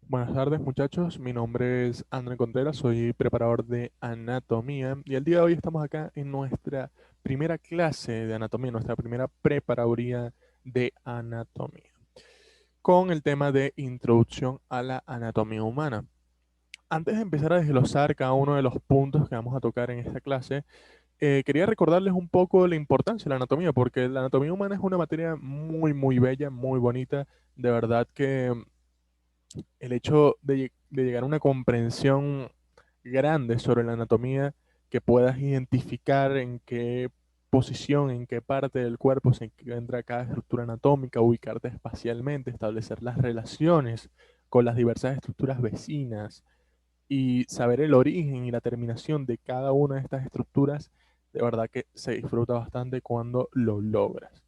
Buenas tardes muchachos, mi nombre es André Contreras, soy preparador de anatomía y el día de hoy estamos acá en nuestra primera clase de anatomía, nuestra primera preparaduría de anatomía, con el tema de introducción a la anatomía humana. Antes de empezar a desglosar cada uno de los puntos que vamos a tocar en esta clase, quería recordarles un poco la importancia de la anatomía, porque la anatomía humana es una materia muy bella, muy bonita, de verdad que el hecho de llegar a una comprensión grande sobre la anatomía, que puedas identificar en qué posición, en qué parte del cuerpo se encuentra cada estructura anatómica, ubicarte espacialmente, establecer las relaciones con las diversas estructuras vecinas y saber el origen y la terminación de cada una de estas estructuras, de verdad que se disfruta bastante cuando lo logras.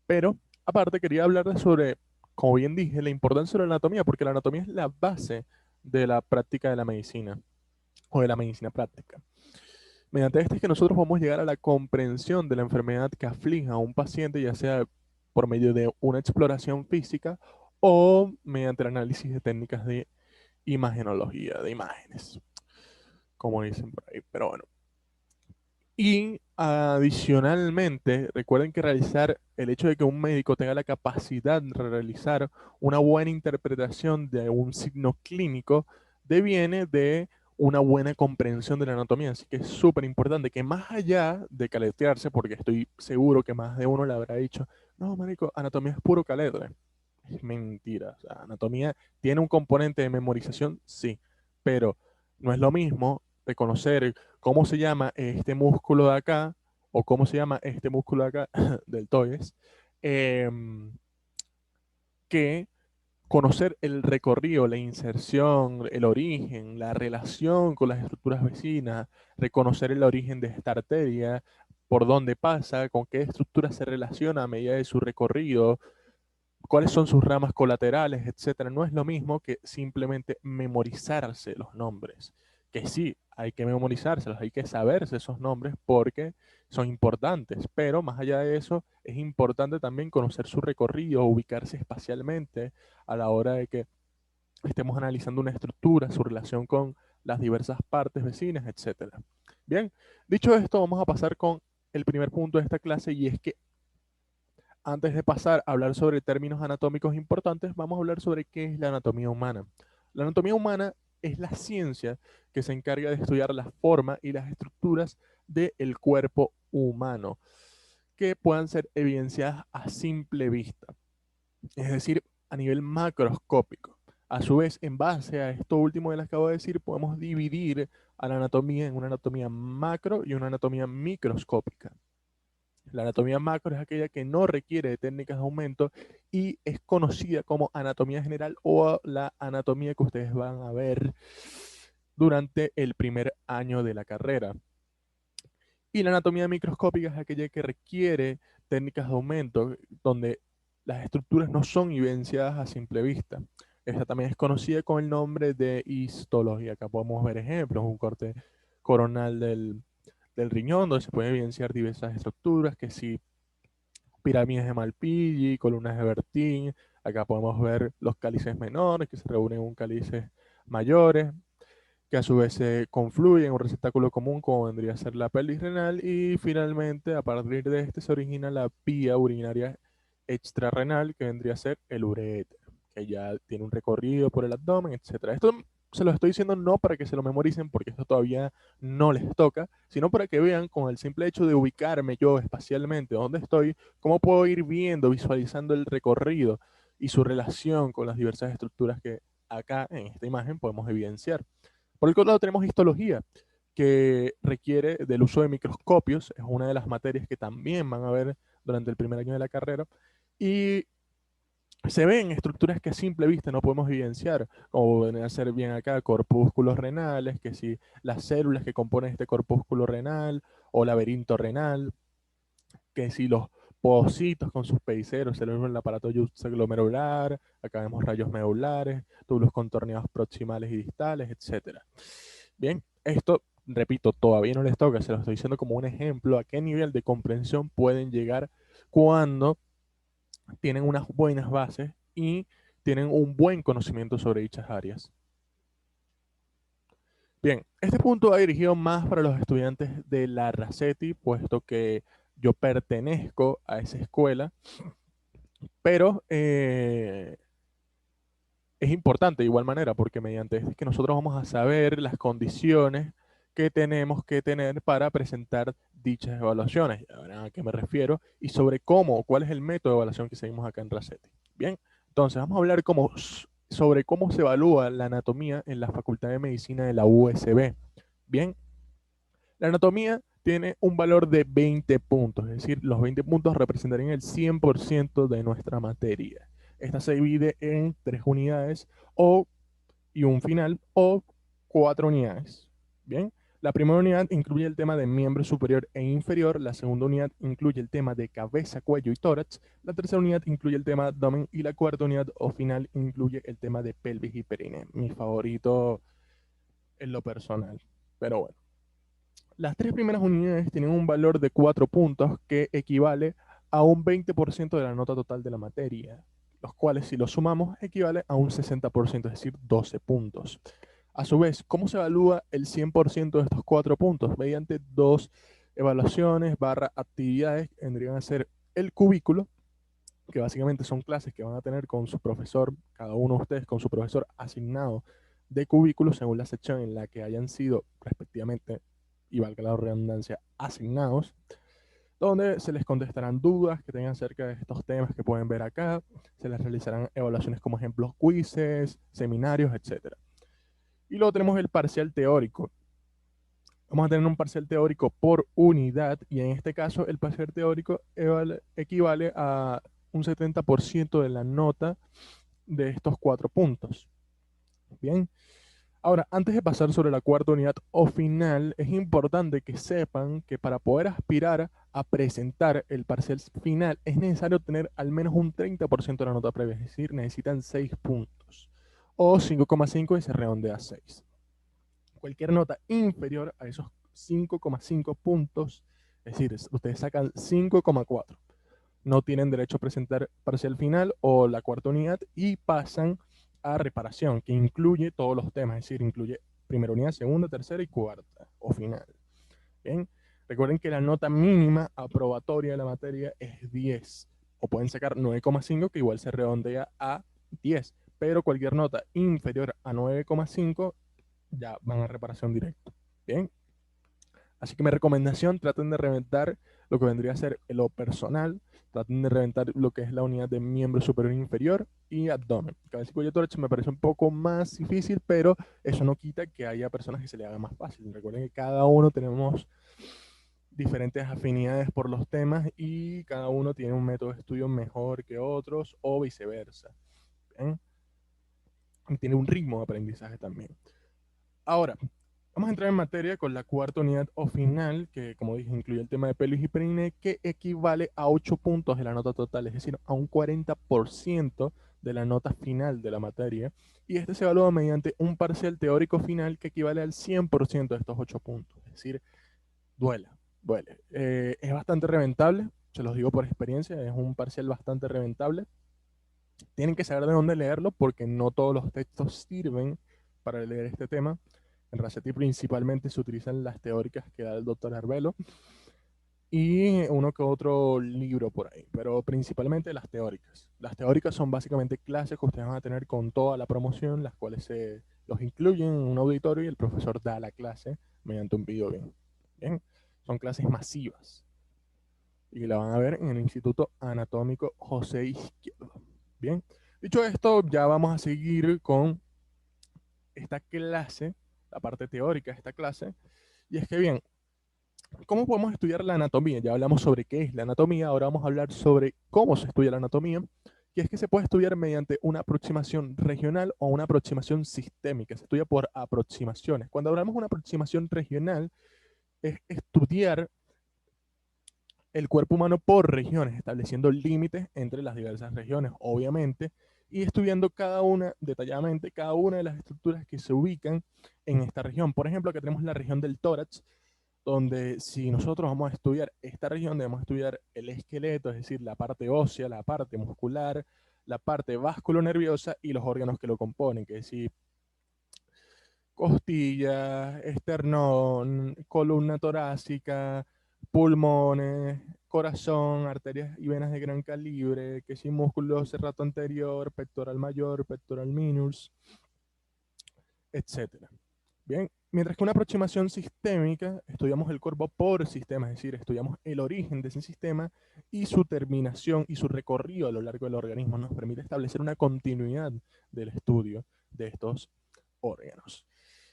Pero, aparte, quería hablarles sobre, como bien dije, la importancia de la anatomía, porque la anatomía es la base de la práctica de la medicina o de la medicina práctica. Mediante este es que nosotros podemos llegar a la comprensión de la enfermedad que aflige a un paciente, ya sea por medio de una exploración física o mediante el análisis de técnicas de imagenología, de imágenes, como dicen por ahí. Pero bueno, y adicionalmente, recuerden que realizar el hecho de que un médico tenga la capacidad de realizar una buena interpretación de un signo clínico deviene de una buena comprensión de la anatomía. Así que es súper importante que más allá de caletearse, porque estoy seguro que más de uno le habrá dicho, no, médico, anatomía es puro caletre. Es mentira. O sea, anatomía tiene un componente de memorización, sí, pero no es lo mismo reconocer cómo se llama este músculo de acá o cómo se llama este músculo de acá del toides, em, que conocer el recorrido, la inserción, el origen, la relación con las estructuras vecinas, reconocer el origen de esta arteria, por dónde pasa, con qué estructura se relaciona a medida de su recorrido, cuáles son sus ramas colaterales, etcétera. No es lo mismo que simplemente memorizarse los nombres. Que sí, hay que memorizárselos, hay que saberse esos nombres porque son importantes, pero más allá de eso, es importante también conocer su recorrido, ubicarse espacialmente a la hora de que estemos analizando una estructura, su relación con las diversas partes vecinas, etcétera. Bien, dicho esto, vamos a pasar con el primer punto de esta clase y es que antes de pasar a hablar sobre términos anatómicos importantes, vamos a hablar sobre qué es la anatomía humana. La anatomía humana es la ciencia que se encarga de estudiar la forma y las estructuras del cuerpo humano, que puedan ser evidenciadas a simple vista, es decir, a nivel macroscópico. A su vez, en base a esto último que les acabo de decir, podemos dividir a la anatomía en una anatomía macro y una anatomía microscópica. La anatomía macro es aquella que no requiere de técnicas de aumento y es conocida como anatomía general o la anatomía que ustedes van a ver durante el primer año de la carrera. Y la anatomía microscópica es aquella que requiere técnicas de aumento donde las estructuras no son evidenciadas a simple vista. Esta también es conocida con el nombre de histología. Acá podemos ver ejemplos, un corte coronal del riñón, donde se pueden evidenciar diversas estructuras, que si pirámides de Malpighi, columnas de Bertin. Acá podemos ver los cálices menores que se reúnen en un cálice mayores, que a su vez se confluyen en un receptáculo común como vendría a ser la pelvis renal y finalmente a partir de este se origina la vía urinaria extrarrenal que vendría a ser el uréter, que ya tiene un recorrido por el abdomen, etcétera. Esto se lo estoy diciendo no para que se lo memoricen porque esto todavía no les toca, sino para que vean con el simple hecho de ubicarme yo espacialmente dónde estoy, cómo puedo ir viendo, visualizando el recorrido y su relación con las diversas estructuras que acá en esta imagen podemos evidenciar. Por el otro lado tenemos histología, que requiere del uso de microscopios, es una de las materias que también van a ver durante el primer año de la carrera, y se ven estructuras que a simple vista no podemos evidenciar, como pueden ser bien acá corpúsculos renales, que si las células que componen este corpúsculo renal o laberinto renal, que si los pocitos con sus pediceros, se en el aparato glomerular, acá vemos rayos medulares, túbulos contorneados proximales y distales, etcétera. Bien, esto, repito, todavía no les toca, se lo estoy diciendo como un ejemplo a qué nivel de comprensión pueden llegar cuando tienen unas buenas bases y tienen un buen conocimiento sobre dichas áreas. Bien, este punto va dirigido más para los estudiantes de la RACETI, puesto que yo pertenezco a esa escuela, pero es importante de igual manera, porque mediante este es que nosotros vamos a saber las condiciones que tenemos que tener para presentar dichas evaluaciones. Ahora, ¿a qué me refiero? Y sobre cómo, cuál es el método de evaluación que seguimos acá en RACETI. Bien, entonces vamos a hablar sobre cómo se evalúa la anatomía en la Facultad de Medicina de la USB. Bien, la anatomía tiene un valor de 20 puntos, es decir, los 20 puntos representarían el 100% de nuestra materia. Esta se divide en 3 unidades y un final o 4 unidades. Bien, la primera unidad incluye el tema de miembro superior e inferior, la segunda unidad incluye el tema de cabeza, cuello y tórax, la tercera unidad incluye el tema de abdomen y la cuarta unidad o final incluye el tema de pelvis y perine, mi favorito en lo personal. Pero bueno. Las 3 primeras unidades tienen un valor de 4 puntos que equivale a un 20% de la nota total de la materia, los cuales si los sumamos equivale a un 60%, es decir, 12 puntos. A su vez, ¿cómo se evalúa el 100% de estos 4 puntos? Mediante 2 evaluaciones barra actividades que vendrían a ser el cubículo, que básicamente son clases que van a tener con su profesor, cada uno de ustedes con su profesor asignado de cubículo según la sección en la que hayan sido respectivamente, y valga la redundancia, asignados, donde se les contestarán dudas que tengan acerca de estos temas que pueden ver acá, se les realizarán evaluaciones como ejemplos, quizzes, seminarios, etc. Y luego tenemos el parcial teórico. Vamos a tener un parcial teórico por unidad y en este caso el parcial teórico equivale a un 70% de la nota de estos 4 puntos. Bien, ahora antes de pasar sobre la cuarta unidad o final, es importante que sepan que para poder aspirar a presentar el parcial final es necesario tener al menos un 30% de la nota previa, es decir, necesitan 6 puntos o 5,5 y se redondea a 6. Cualquier nota inferior a esos 5,5 puntos, es decir, ustedes sacan 5,4, no tienen derecho a presentar parcial final o la cuarta unidad y pasan a reparación, que incluye todos los temas, es decir, incluye primera unidad, segunda, tercera y cuarta o final. Bien, recuerden que la nota mínima aprobatoria de la materia es 10, o pueden sacar 9,5 que igual se redondea a 10, pero cualquier nota inferior a 9,5 ya van a reparación directa. Bien. Así que mi recomendación, traten de reventar lo que vendría a ser lo personal, traten de reventar lo que es la unidad de miembro superior e inferior y abdomen. Cabeza y cuello tórax me parece un poco más difícil, pero eso no quita que haya personas que se le haga más fácil. Recuerden que cada uno tenemos diferentes afinidades por los temas y cada uno tiene un método de estudio mejor que otros o viceversa. ¿Bien? Y tiene un ritmo de aprendizaje también. Ahora, vamos a entrar en materia con la cuarta unidad o final, que como dije incluye el tema de pelvis y perine, que equivale a 8 puntos de la nota total, es decir, a un 40% de la nota final de la materia. Y este se evalúa mediante un parcial teórico final que equivale al 100% de estos 8 puntos. Es decir, duele. Es bastante reventable, se los digo por experiencia, es un parcial bastante reventable. Tienen que saber de dónde leerlo porque no todos los textos sirven para leer este tema. En RACETI principalmente se utilizan las teóricas que da el doctor Arbelo y uno que otro libro por ahí, pero principalmente las teóricas. Las teóricas son básicamente clases que ustedes van a tener con toda la promoción, las cuales se los incluyen en un auditorio y el profesor da la clase mediante un video bien. Bien, son clases masivas y la van a ver en el Instituto Anatómico José Izquierdo. Bien, dicho esto, ya vamos a seguir con esta clase, la parte teórica de esta clase, y es que bien, ¿cómo podemos estudiar la anatomía? Ya hablamos sobre qué es la anatomía, ahora vamos a hablar sobre cómo se estudia la anatomía, y es que se puede estudiar mediante una aproximación regional o una aproximación sistémica, se estudia por aproximaciones. Cuando hablamos de una aproximación regional, es estudiar el cuerpo humano por regiones, estableciendo límites entre las diversas regiones, obviamente, y estudiando cada una, detalladamente, cada una de las estructuras que se ubican en esta región. Por ejemplo, acá tenemos la región del tórax, donde si nosotros vamos a estudiar esta región, debemos estudiar el esqueleto, es decir, la parte ósea, la parte muscular, la parte vasculonerviosa y los órganos que lo componen, que es decir, costillas, esternón, columna torácica, pulmones, corazón, arterias y venas de gran calibre, que si músculo cerrato anterior, pectoral mayor, pectoral minus, etcétera. Bien, mientras que una aproximación sistémica, estudiamos el cuerpo por sistema, es decir, estudiamos el origen de ese sistema y su terminación y su recorrido a lo largo del organismo. Nos permite establecer una continuidad del estudio de estos órganos.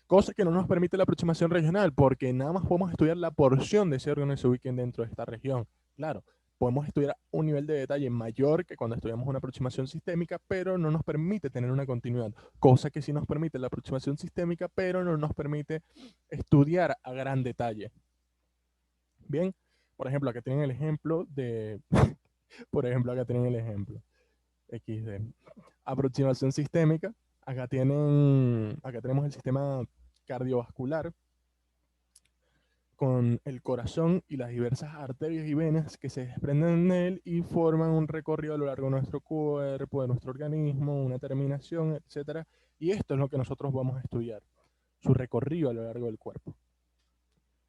Cosa que no nos permite la aproximación regional, porque nada más podemos estudiar la porción de ese órgano que se ubiquen dentro de esta región. Claro, podemos estudiar un nivel de detalle mayor que cuando estudiamos una aproximación sistémica, pero no nos permite tener una continuidad. Cosa que sí nos permite la aproximación sistémica, pero no nos permite estudiar a gran detalle. Bien, por ejemplo, acá tienen el ejemplo de, por ejemplo, acá tienen el ejemplo XD. Aproximación sistémica. Acá tenemos el sistema cardiovascular con el corazón y las diversas arterias y venas que se desprenden de él y forman un recorrido a lo largo de nuestro cuerpo, de nuestro organismo, una terminación, etcétera. Y esto es lo que nosotros vamos a estudiar, su recorrido a lo largo del cuerpo.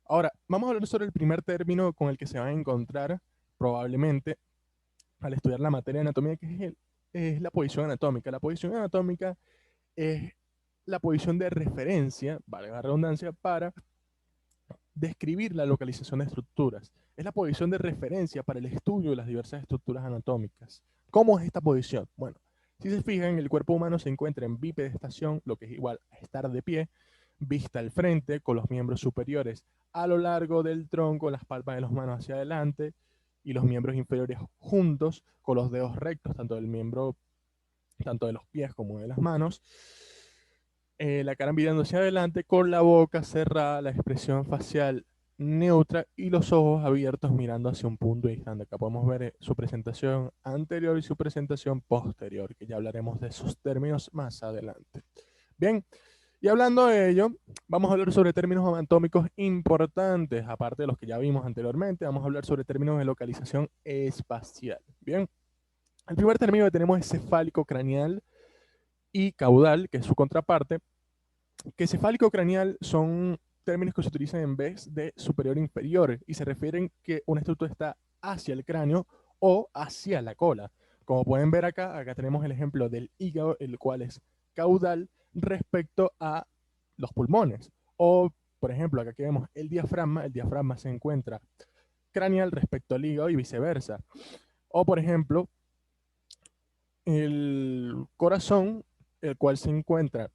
Ahora, vamos a hablar sobre el primer término con el que se van a encontrar probablemente al estudiar la materia de anatomía, que es la posición anatómica. La posición anatómica es la posición de referencia, valga la redundancia, para describir la localización de estructuras. Es la posición de referencia para el estudio de las diversas estructuras anatómicas. ¿Cómo es esta posición? Bueno, si se fijan, el cuerpo humano se encuentra en bipedestación, lo que es igual a estar de pie, vista al frente, con los miembros superiores a lo largo del tronco, las palmas de las manos hacia adelante y los miembros inferiores juntos, con los dedos rectos, tanto del miembro, tanto de los pies como de las manos. La cara mirando hacia adelante, con la boca cerrada, la expresión facial neutra y los ojos abiertos mirando hacia un punto distante. Acá podemos ver su presentación anterior y su presentación posterior, que ya hablaremos de esos términos más adelante. Bien, y hablando de ello, vamos a hablar sobre términos anatómicos importantes, aparte de los que ya vimos anteriormente, vamos a hablar sobre términos de localización espacial. Bien, el primer término que tenemos es cefálico craneal y caudal, que es su contraparte, que cefálico craneal son términos que se utilizan en vez de superior e inferior y se refieren que una estructura está hacia el cráneo o hacia la cola. Como pueden ver acá, acá tenemos el ejemplo del hígado, el cual es caudal respecto a los pulmones. O, por ejemplo, acá que vemos el diafragma se encuentra craneal respecto al hígado y viceversa. O, por ejemplo, el corazón, el cual se encuentra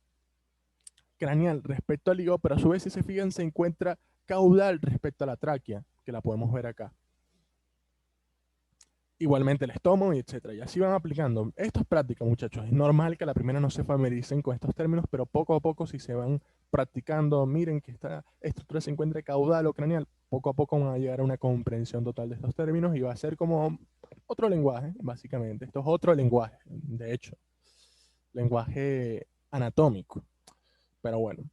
craneal respecto al hígado, pero a su vez, si se fijan, se encuentra caudal respecto a la tráquea, que la podemos ver acá. Igualmente el estómago, y etcétera. Y así van aplicando. Esto es práctica, muchachos. Es normal que a la primera no se familiaricen con estos términos, pero poco a poco, si se van practicando, miren que esta estructura se encuentra caudal o craneal, poco a poco van a llegar a una comprensión total de estos términos y va a ser como otro lenguaje, básicamente. Esto es otro lenguaje, de hecho, lenguaje anatómico. Pero bueno.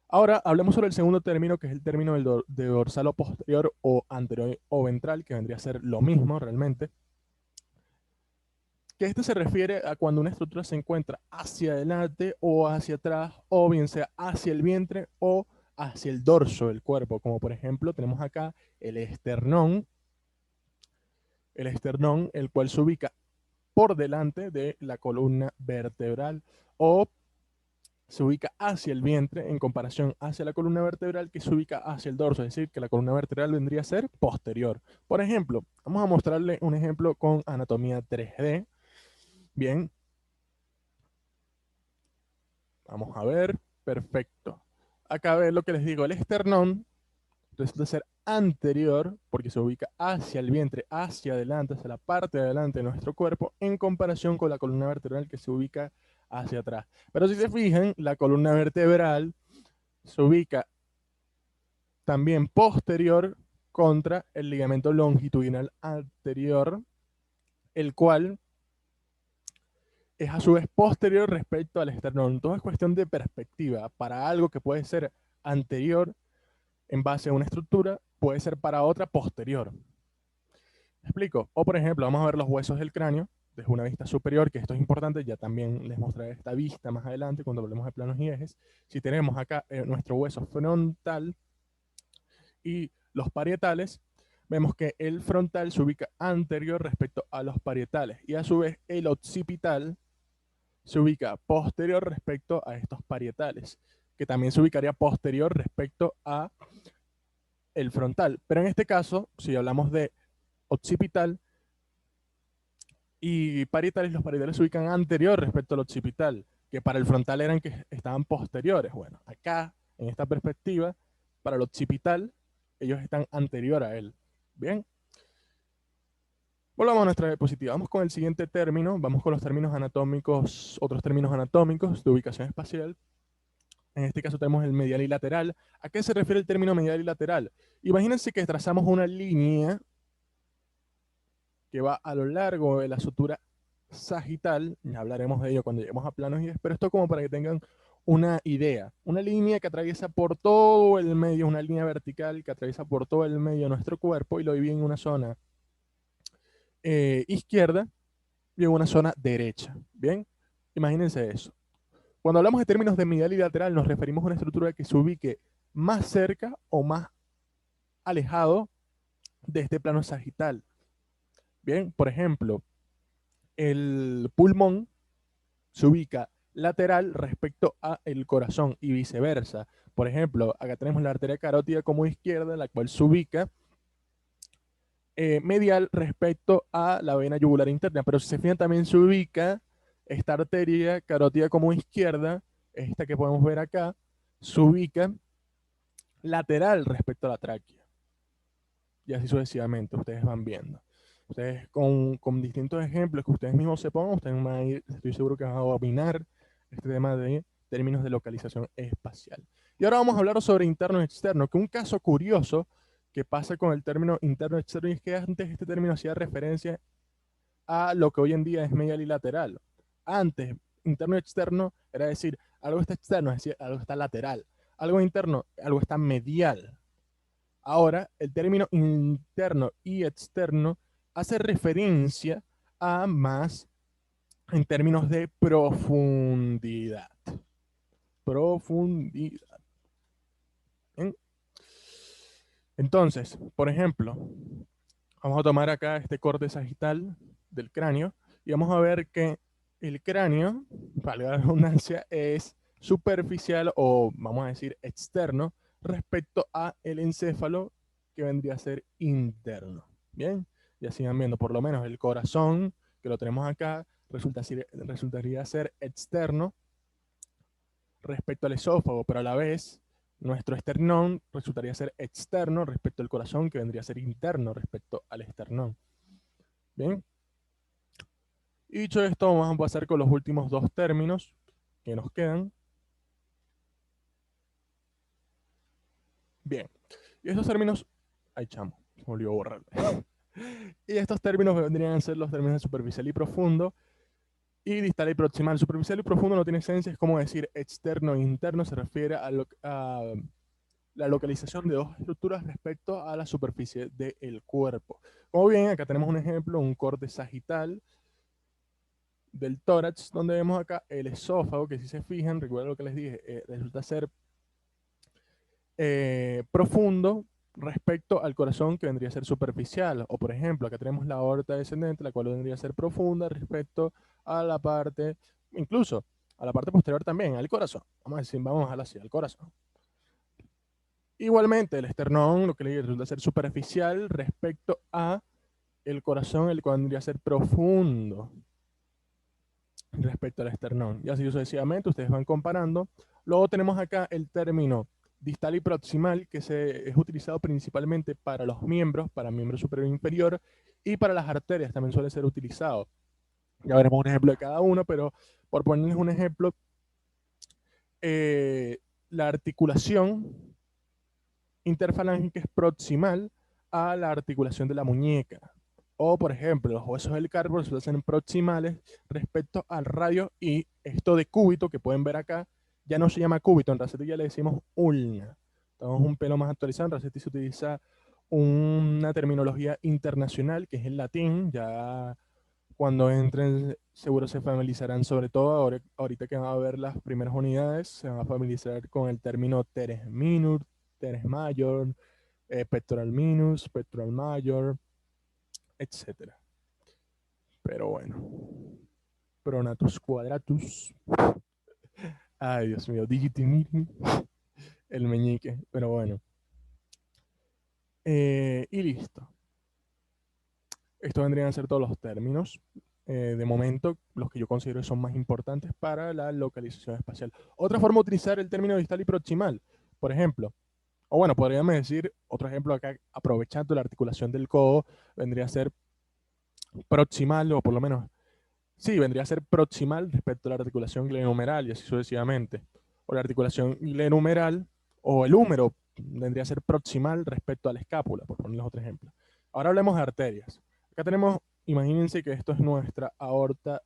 Ahora hablemos sobre el segundo término, que es el término de dorsal o posterior o anterior o ventral, que vendría a ser lo mismo realmente. Que este se refiere a cuando una estructura se encuentra hacia adelante o hacia atrás, o bien sea hacia el vientre o hacia el dorso del cuerpo. Como por ejemplo tenemos acá el esternón, el cual se ubica por delante de la columna vertebral o se ubica hacia el vientre en comparación hacia la columna vertebral que se ubica hacia el dorso, es decir, que la columna vertebral vendría a ser posterior. Por ejemplo, vamos a mostrarle un ejemplo con anatomía 3D. Bien, vamos a ver, perfecto. Acá ven lo que les digo, el esternón resulta ser anterior porque se ubica hacia el vientre, hacia adelante, hacia la parte de adelante de nuestro cuerpo, en comparación con la columna vertebral que se ubica hacia atrás. Pero si se fijan, la columna vertebral se ubica también posterior contra el ligamento longitudinal anterior, el cual es a su vez posterior respecto al esternón. Todo es cuestión de perspectiva. Para algo que puede ser anterior en base a una estructura, puede ser para otra posterior. ¿Me explico? O por ejemplo, vamos a ver los huesos del cráneo. desde una vista superior, que esto es importante, ya también les mostraré esta vista más adelante cuando hablemos de planos y ejes. Si tenemos acá nuestro hueso frontal y los parietales, vemos que el frontal se ubica anterior respecto a los parietales y a su vez el occipital se ubica posterior respecto a estos parietales, que también se ubicaría posterior respecto a el frontal. Pero en este caso, si hablamos de occipital y parietales, los parietales se ubican anterior respecto al occipital, que para el frontal eran que estaban posteriores. Bueno, acá, en esta perspectiva, para el occipital, ellos están anterior a él. Bien. Volvamos a nuestra diapositiva. Vamos con el siguiente término. Vamos con los términos anatómicos, otros términos anatómicos de ubicación espacial. En este caso tenemos el medial y lateral. ¿A qué se refiere el término medial y lateral? Imagínense que trazamos una línea que va a lo largo de la sutura sagital. Ya hablaremos de ello cuando lleguemos a planos y pero esto como para que tengan una idea. Una línea que atraviesa por todo el medio, una línea vertical que atraviesa por todo el medio de nuestro cuerpo y lo divide en una zona izquierda y en una zona derecha. Bien, imagínense eso. Cuando hablamos de términos de medial y lateral, nos referimos a una estructura que se ubique más cerca o más alejado de este plano sagital. Bien, por ejemplo, el pulmón se ubica lateral respecto a el corazón y viceversa. Por ejemplo, acá tenemos la arteria carótida como izquierda, la cual se ubica medial respecto a la vena yugular interna, pero si se fijan también se ubica esta arteria carótida como izquierda, esta que podemos ver acá, se ubica lateral respecto a la tráquea. Y así sucesivamente, ustedes van viendo. Ustedes con distintos ejemplos que ustedes mismos se pongan, ustedes van a ir, estoy seguro que van a dominar este tema de términos de localización espacial. Y ahora vamos a hablar sobre interno y externo, que un caso curioso que pasa con el término interno y externo es que antes este término hacía referencia a lo que hoy en día es medial y lateral. Antes, interno y externo era decir, algo está externo, es decir, algo está lateral. Algo interno, algo está medial. Ahora, el término interno y externo hace referencia a más en términos de profundidad. Profundidad. ¿Bien? Entonces, por ejemplo, vamos a tomar acá este corte sagital del cráneo y vamos a ver que el cráneo, valga la redundancia, es superficial o vamos a decir externo respecto a el encéfalo que vendría a ser interno. Bien, y así van viendo, por lo menos el corazón que lo tenemos acá resultaría ser externo respecto al esófago, pero a la vez nuestro esternón resultaría ser externo respecto al corazón, que vendría a ser interno respecto al esternón. Bien. Y dicho esto, vamos a pasar con los últimos dos términos que nos quedan. Bien. Y estos términos... Ay, chamo, se me olvidó borrar. Y estos términos vendrían a ser los términos de superficial y profundo, y distal y proximal. Superficial y profundo no tiene esencia, es como decir externo e interno, se refiere a la localización de dos estructuras respecto a la superficie del cuerpo. Como bien, acá tenemos un ejemplo, un corte sagital del tórax, donde vemos acá el esófago, que si se fijan, recuerden lo que les dije, resulta ser profundo respecto al corazón, que vendría a ser superficial. O por ejemplo, acá tenemos la aorta descendente, la cual vendría a ser profunda respecto a la parte, incluso a la parte posterior también, al corazón. Vamos a decir, vamos a dejarlo así, al corazón. Igualmente, el esternón, lo que le resulta ser superficial respecto a el corazón, el cual vendría a ser profundo respecto al esternón. Y así sucesivamente, ustedes van comparando. Luego tenemos acá el término distal y proximal, que es utilizado principalmente para los miembros, para miembro superior e inferior, y para las arterias también suele ser utilizado. Ya veremos un ejemplo de cada uno, pero por ponerles un ejemplo, la articulación interfalángica es proximal a la articulación de la muñeca. O, por ejemplo, los huesos del carpo se hacen proximales respecto al radio, y esto de cúbito que pueden ver acá ya no se llama cúbito, en Raceti ya le decimos ulna. Estamos un pelo más actualizado, en Raceti se utiliza una terminología internacional que es el latín, ya Cuando entren, seguro se familiarizarán, sobre todo ahorita que van a ver las primeras unidades, se van a familiarizar con el término teres minor, teres mayor, pectoral minus, pectoral mayor, etcétera. Pero bueno, pronatus quadratus. Ay, Dios mío, digitimitim, el meñique. Pero bueno. Y listo. Esto vendrían a ser todos los términos. De momento, los que yo considero que son más importantes para la localización espacial. Otra forma de utilizar el término distal y proximal, por ejemplo, o bueno, podríamos decir, otro ejemplo acá, aprovechando la articulación del codo, vendría a ser proximal, o por lo menos, sí, vendría a ser proximal respecto a la articulación glenohumeral y así sucesivamente. O la articulación glenohumeral, o el húmero, vendría a ser proximal respecto a la escápula, por ponerles otro ejemplo. Ahora hablemos de arterias. Acá tenemos, imagínense que esto es nuestra aorta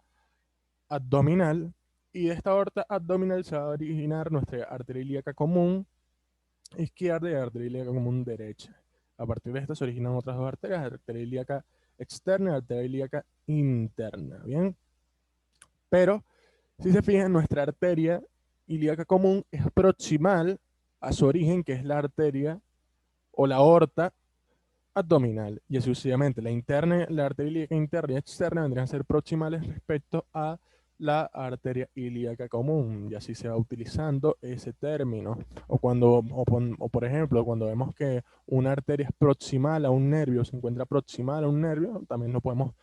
abdominal, y de esta aorta abdominal se va a originar nuestra arteria ilíaca común izquierda y arteria ilíaca común derecha. A partir de esto se originan otras dos arterias, arteria ilíaca externa y arteria ilíaca interna, ¿bien? Pero, si se fijan, nuestra arteria ilíaca común es proximal a su origen, que es la arteria o la aorta abdominal, y así sucesivamente. La interna, la arteria ilíaca interna y externa vendrían a ser proximales respecto a la arteria ilíaca común, y así se va utilizando ese término. O por ejemplo, cuando vemos que una arteria es proximal a un nervio, se encuentra proximal a un nervio, también no podemos.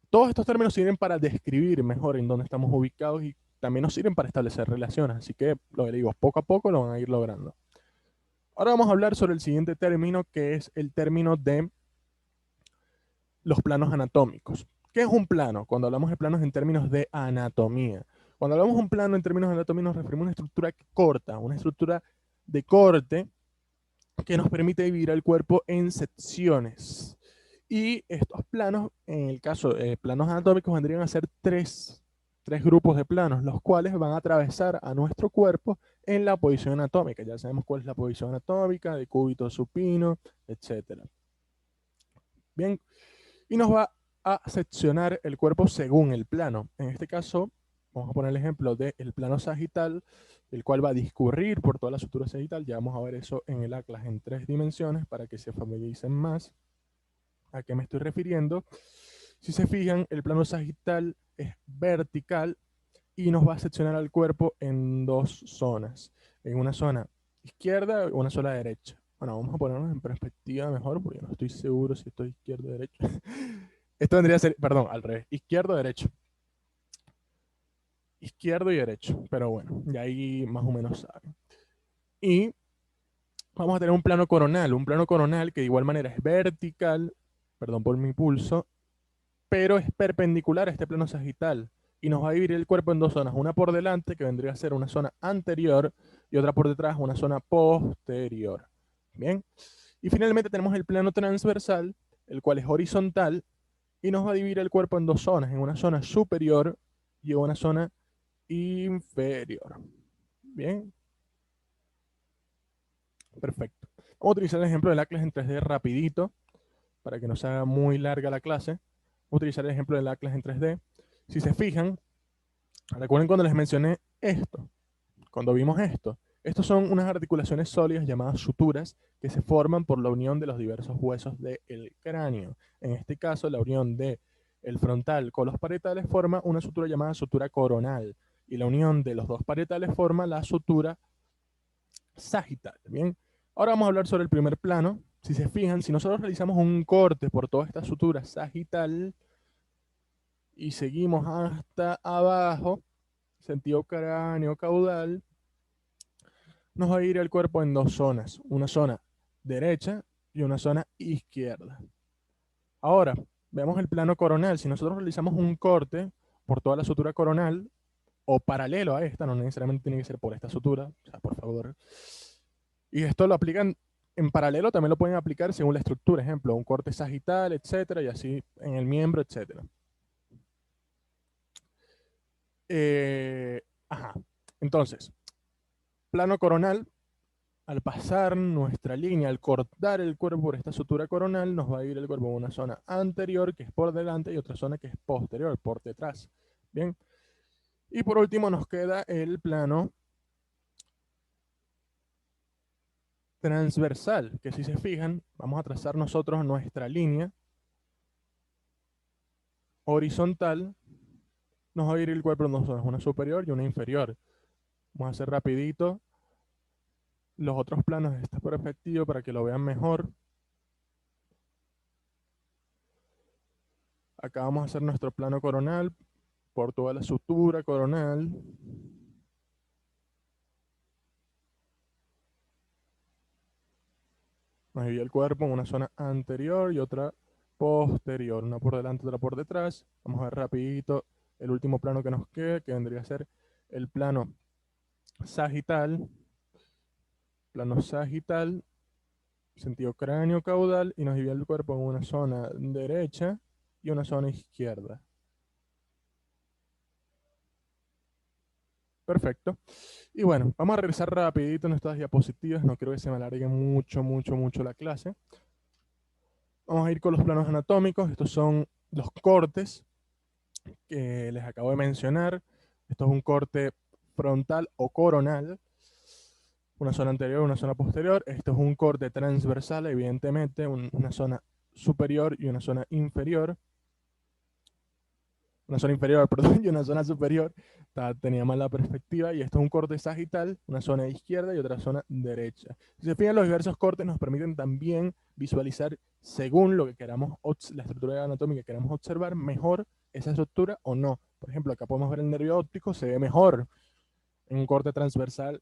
Todos estos términos sirven para describir mejor en dónde estamos ubicados y también nos sirven para establecer relaciones, así que lo que digo, poco a poco lo van a ir logrando. Ahora vamos a hablar sobre el siguiente término, que es el término de los planos anatómicos. ¿Qué es un plano? Cuando hablamos de planos en términos de anatomía. Cuando hablamos de un plano en términos de anatomía nos referimos a una estructura corta, una estructura de corte que nos permite dividir el cuerpo en secciones. Y estos planos, en el caso de planos anatómicos, vendrían a ser tres grupos de planos, los cuales van a atravesar a nuestro cuerpo en la posición anatómica. Ya sabemos cuál es la posición anatómica, de cúbito supino, etc. Bien, y nos va a seccionar el cuerpo según el plano. En este caso, vamos a poner el ejemplo del plano sagital, el cual va a discurrir por toda la sutura sagital. Ya vamos a ver eso en el atlas en 3 dimensiones para que se familiaricen más a qué me estoy refiriendo. Si se fijan, el plano sagital es vertical y nos va a seccionar al cuerpo en dos zonas. En una zona izquierda y una zona derecha. Bueno, vamos a ponernos en perspectiva mejor porque no estoy seguro si estoy izquierdo o derecho. Esto vendría a ser, perdón, al revés, izquierdo, derecho. Izquierdo y derecho, pero bueno, ya ahí más o menos saben. Y vamos a tener un plano coronal que de igual manera es vertical, perdón por mi pulso, pero es perpendicular a este plano sagital y nos va a dividir el cuerpo en dos zonas, una por delante, que vendría a ser una zona anterior, y otra por detrás, una zona posterior. Bien, y finalmente tenemos el plano transversal, el cual es horizontal y nos va a dividir el cuerpo en dos zonas, en una zona superior y una zona inferior. Bien, perfecto. Vamos a utilizar el ejemplo del Atlas en 3D rapidito, para que no se haga muy larga la clase. Voy a utilizar el ejemplo del Atlas en 3D. Si se fijan, recuerden cuando les mencioné esto, cuando vimos esto. Estos son unas articulaciones sólidas llamadas suturas que se forman por la unión de los diversos huesos del cráneo. En este caso, la unión de el frontal con los parietales forma una sutura llamada sutura coronal y la unión de los dos parietales forma la sutura sagital. Bien, ahora vamos a hablar sobre el primer plano. Si se fijan, si nosotros realizamos un corte por toda esta sutura sagital y seguimos hasta abajo, sentido cráneo caudal, nos va a ir el cuerpo en dos zonas, una zona derecha y una zona izquierda. Ahora, vemos el plano coronal. Si nosotros realizamos un corte por toda la sutura coronal, o paralelo a esta, no necesariamente tiene que ser por esta sutura, o sea, por favor. Y esto lo aplican en paralelo, también lo pueden aplicar según la estructura, ejemplo, un corte sagital, etcétera, y así en el miembro, etcétera. Ajá. Entonces, plano coronal, al pasar nuestra línea, al cortar el cuerpo por esta sutura coronal, nos va a ir el cuerpo en una zona anterior, que es por delante, y otra zona que es posterior, por detrás. Bien. Y por último nos queda el plano transversal, que si se fijan, vamos a trazar nosotros nuestra línea horizontal. Nos va a ir el cuerpo en dos zonas, una superior y una inferior. Vamos a hacer rapidito los otros planos de esta perspectiva para que lo vean mejor. Acá vamos a hacer nuestro plano coronal por toda la sutura coronal. Nos divide el cuerpo en una zona anterior y otra posterior, una por delante, otra por detrás. Vamos a ver rapidito el último plano que nos queda, que vendría a ser el plano sagital. Plano sagital, sentido cráneo caudal, y nos divide el cuerpo en una zona derecha y una zona izquierda. Perfecto. Y bueno, vamos a regresar rapidito en estas diapositivas. No quiero que se me alargue mucho la clase. Vamos a ir con los planos anatómicos. Estos son los cortes que les acabo de mencionar. Esto es un corte frontal o coronal. Una zona anterior, una zona posterior. Esto es un corte transversal, evidentemente, una zona superior y una zona inferior. Una zona inferior, perdón, y una zona superior. Tenía mal la perspectiva. Y esto es un corte sagital, una zona izquierda y otra zona derecha. Si se fijan, los diversos cortes nos permiten también visualizar, según lo que queramos, la estructura anatómica que queramos observar, mejor esa estructura o no. Por ejemplo, acá podemos ver el nervio óptico, se ve mejor en un corte transversal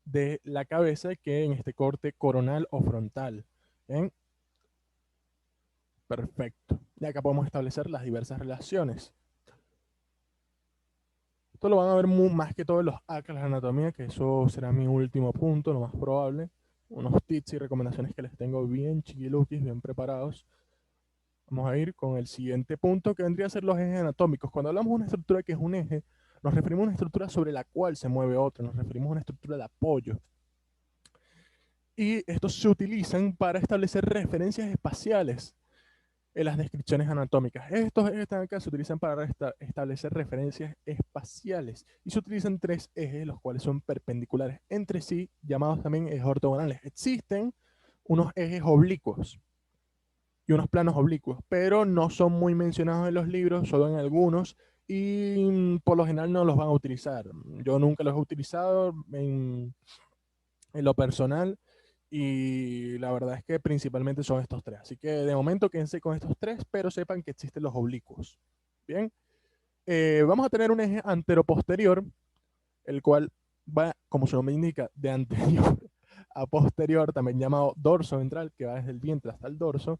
de la cabeza que en este corte coronal o frontal. ¿Bien? Perfecto. Y acá podemos establecer las diversas relaciones. Esto lo van a ver más que todo en los atlas de anatomía, que eso será mi último punto, lo más probable. Unos tips y recomendaciones que les tengo bien chiquiluquis, bien preparados. Vamos a ir con el siguiente punto, que vendría a ser los ejes anatómicos. Cuando hablamos de una estructura que es un eje, nos referimos a una estructura sobre la cual se mueve otra, nos referimos a una estructura de apoyo. Y estos se utilizan para establecer referencias espaciales en las descripciones anatómicas. Estos ejes están acá, se utilizan para establecer referencias espaciales y se utilizan tres ejes, los cuales son perpendiculares entre sí, llamados también ejes ortogonales. Existen unos ejes oblicuos y unos planos oblicuos, pero no son muy mencionados en los libros, solo en algunos, y por lo general no los van a utilizar. Yo nunca los he utilizado en lo personal. Y la verdad es que principalmente son estos tres. Así que de momento quédense con estos tres, pero sepan que existen los oblicuos. Bien. Vamos a tener un eje antero-posterior, el cual va, como su nombre indica, de anterior a posterior, también llamado dorso ventral, que va desde el vientre hasta el dorso.